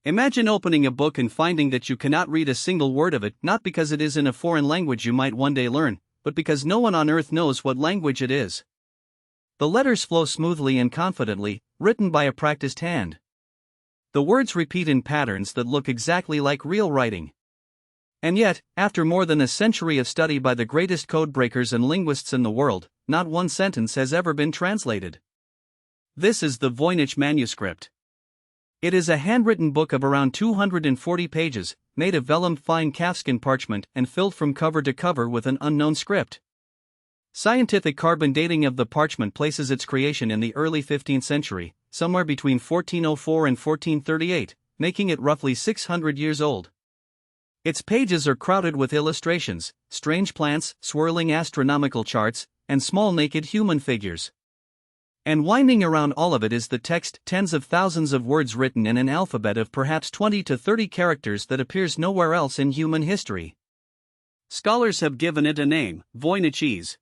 Imagine opening a book and finding that you cannot read a single word of it, not because it is in a foreign language you might one day learn, but because no one on earth knows what language it is. The letters flow smoothly and confidently, written by a practiced hand. The words repeat in patterns that look exactly like real writing. And yet, after more than a century of study by the greatest codebreakers and linguists in the world, not one sentence has ever been translated. This is the Voynich Manuscript. It is a handwritten book of around 240 pages, made of vellum fine calfskin parchment and filled from cover to cover with an unknown script. Scientific carbon dating of the parchment places its creation in the early 15th century, somewhere between 1404 and 1438, making it roughly 600 years old. Its pages are crowded with illustrations, strange plants, swirling astronomical charts, and small naked human figures. And winding around all of it is the text, tens of thousands of words written in an alphabet of perhaps 20 to 30 characters that appears nowhere else in human history. Scholars have given it a name, Voynichese.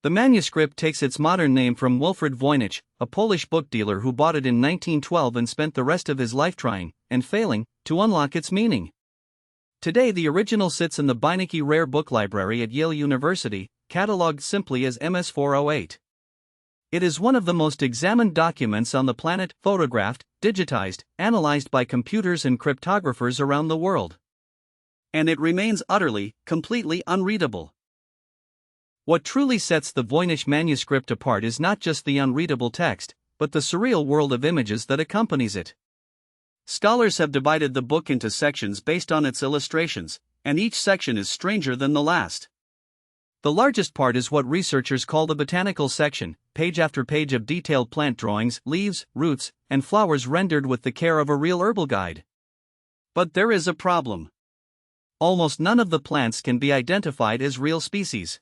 The manuscript takes its modern name from Wilfrid Voynich, a Polish book dealer who bought it in 1912 and spent the rest of his life trying, and failing, to unlock its meaning. Today the original sits in the Beinecke Rare Book Library at Yale University, catalogued simply as MS-408. It is one of the most examined documents on the planet, photographed, digitized, analyzed by computers and cryptographers around the world. And it remains utterly, completely unreadable. What truly sets the Voynich manuscript apart is not just the unreadable text, but the surreal world of images that accompanies it. Scholars have divided the book into sections based on its illustrations, and each section is stranger than the last. The largest part is what researchers call the botanical section, page after page of detailed plant drawings, leaves, roots, and flowers rendered with the care of a real herbal guide. But there is a problem. Almost none of the plants can be identified as real species.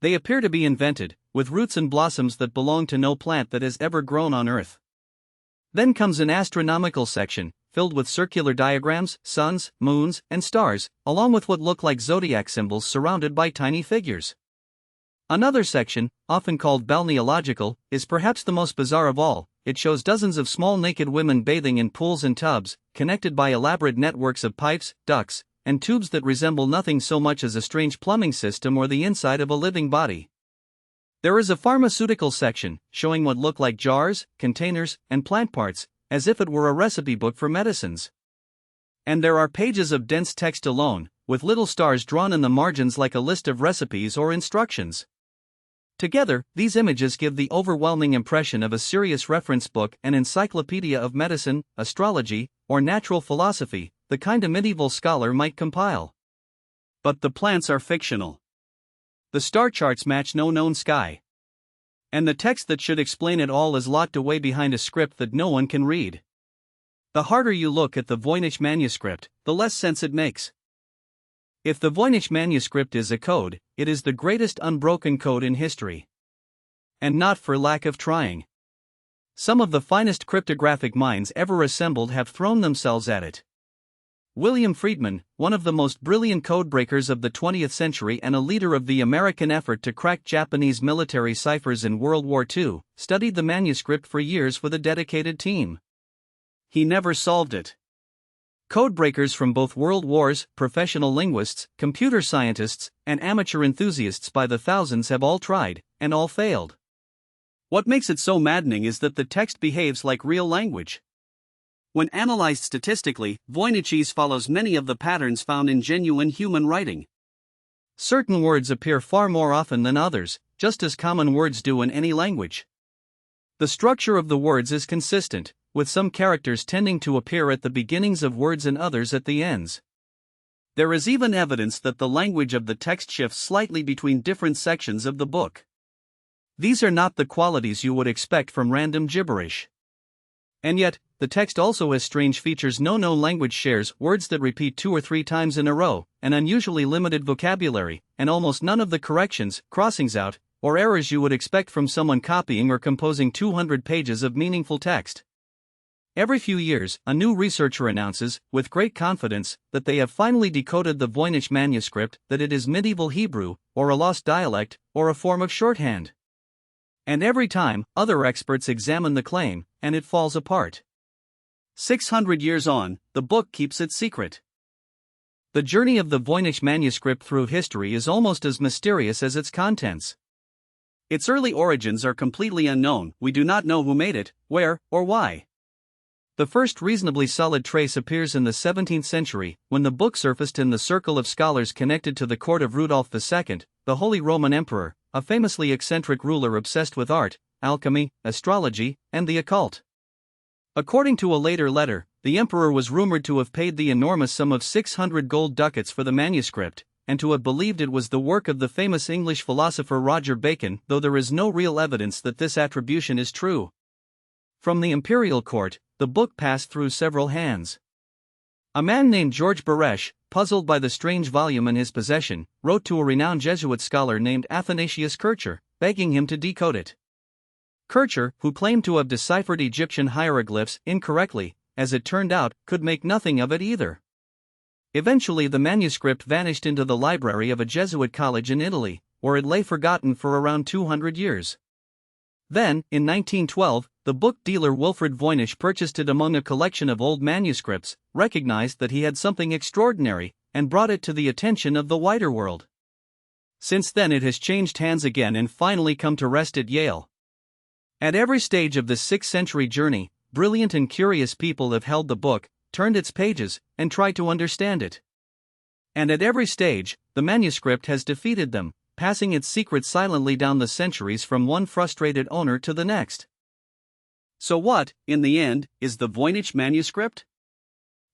They appear to be invented, with roots and blossoms that belong to no plant that has ever grown on Earth. Then comes an astronomical section, filled with circular diagrams, suns, moons, and stars, along with what look like zodiac symbols surrounded by tiny figures. Another section, often called balneological, is perhaps the most bizarre of all. It shows dozens of small naked women bathing in pools and tubs, connected by elaborate networks of pipes, ducts, and tubes that resemble nothing so much as a strange plumbing system or the inside of a living body. There is a pharmaceutical section, showing what look like jars, containers, and plant parts, as if it were a recipe book for medicines. And there are pages of dense text alone, with little stars drawn in the margins like a list of recipes or instructions. Together, these images give the overwhelming impression of a serious reference book, an encyclopedia of medicine, astrology, or natural philosophy, the kind a medieval scholar might compile. But the plants are fictional. The star charts match no known sky. And the text that should explain it all is locked away behind a script that no one can read. The harder you look at the Voynich manuscript, the less sense it makes. If the Voynich manuscript is a code, it is the greatest unbroken code in history. And not for lack of trying. Some of the finest cryptographic minds ever assembled have thrown themselves at it. William Friedman, one of the most brilliant codebreakers of the 20th century and a leader of the American effort to crack Japanese military ciphers in World War II, studied the manuscript for years with a dedicated team. He never solved it. Codebreakers from both world wars, professional linguists, computer scientists, and amateur enthusiasts by the thousands have all tried, and all failed. What makes it so maddening is that the text behaves like real language. When analyzed statistically, Voynichese follows many of the patterns found in genuine human writing. Certain words appear far more often than others, just as common words do in any language. The structure of the words is consistent, with some characters tending to appear at the beginnings of words and others at the ends. There is even evidence that the language of the text shifts slightly between different sections of the book. These are not the qualities you would expect from random gibberish. And yet, the text also has strange features no known language shares, words that repeat 2 or 3 times in a row, an unusually limited vocabulary, and almost none of the corrections, crossings out, or errors you would expect from someone copying or composing 200 pages of meaningful text. Every few years, a new researcher announces, with great confidence, that they have finally decoded the Voynich manuscript, that it is medieval Hebrew, or a lost dialect, or a form of shorthand. And every time, other experts examine the claim, and it falls apart. 600 years on, the book keeps its secret. The journey of the Voynich Manuscript through history is almost as mysterious as its contents. Its early origins are completely unknown. We do not know who made it, where, or why. The first reasonably solid trace appears in the 17th century, when the book surfaced in the circle of scholars connected to the court of Rudolf II, the Holy Roman Emperor, a famously eccentric ruler obsessed with art, alchemy, astrology, and the occult. According to a later letter, the emperor was rumored to have paid the enormous sum of 600 gold ducats for the manuscript, and to have believed it was the work of the famous English philosopher Roger Bacon, though there is no real evidence that this attribution is true. From the imperial court, the book passed through several hands. A man named George Baresh, puzzled by the strange volume in his possession, wrote to a renowned Jesuit scholar named Athanasius Kircher, begging him to decode it. Kircher, who claimed to have deciphered Egyptian hieroglyphs incorrectly, as it turned out, could make nothing of it either. Eventually the manuscript vanished into the library of a Jesuit college in Italy, where it lay forgotten for around 200 years. Then, in 1912, the book dealer Wilfred Voynich purchased it among a collection of old manuscripts, recognized that he had something extraordinary, and brought it to the attention of the wider world. Since then it has changed hands again and finally come to rest at Yale. At every stage of this 6th-century journey, brilliant and curious people have held the book, turned its pages, and tried to understand it. And at every stage, the manuscript has defeated them, passing its secret silently down the centuries from one frustrated owner to the next. So what, in the end, is the Voynich Manuscript?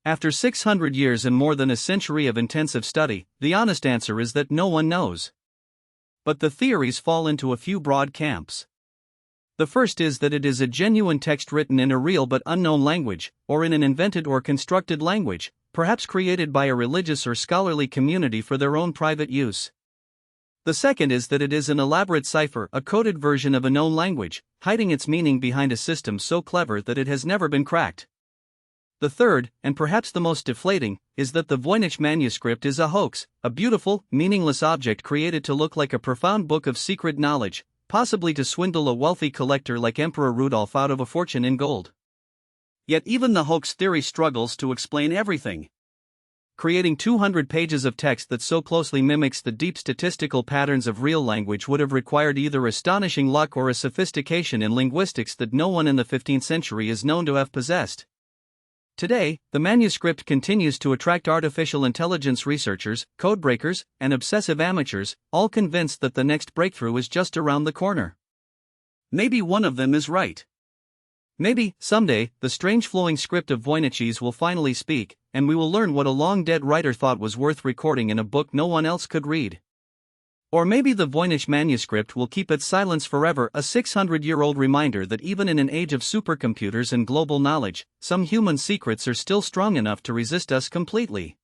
After 600 years and more than a century of intensive study, the honest answer is that no one knows. But the theories fall into a few broad camps. The first is that it is a genuine text written in a real but unknown language, or in an invented or constructed language, perhaps created by a religious or scholarly community for their own private use. The second is that it is an elaborate cipher, a coded version of a known language, hiding its meaning behind a system so clever that it has never been cracked. The third, and perhaps the most deflating, is that the Voynich Manuscript is a hoax, a beautiful, meaningless object created to look like a profound book of secret knowledge, possibly to swindle a wealthy collector like Emperor Rudolf out of a fortune in gold. Yet even the hoax theory struggles to explain everything. Creating 200 pages of text that so closely mimics the deep statistical patterns of real language would have required either astonishing luck or a sophistication in linguistics that no one in the 15th century is known to have possessed. Today, the manuscript continues to attract artificial intelligence researchers, codebreakers, and obsessive amateurs, all convinced that the next breakthrough is just around the corner. Maybe one of them is right. Maybe, someday, the strange flowing script of Voynich's will finally speak, and we will learn what a long-dead writer thought was worth recording in a book no one else could read. Or maybe the Voynich Manuscript will keep its silence forever, a 600-year-old reminder that even in an age of supercomputers and global knowledge, some human secrets are still strong enough to resist us completely.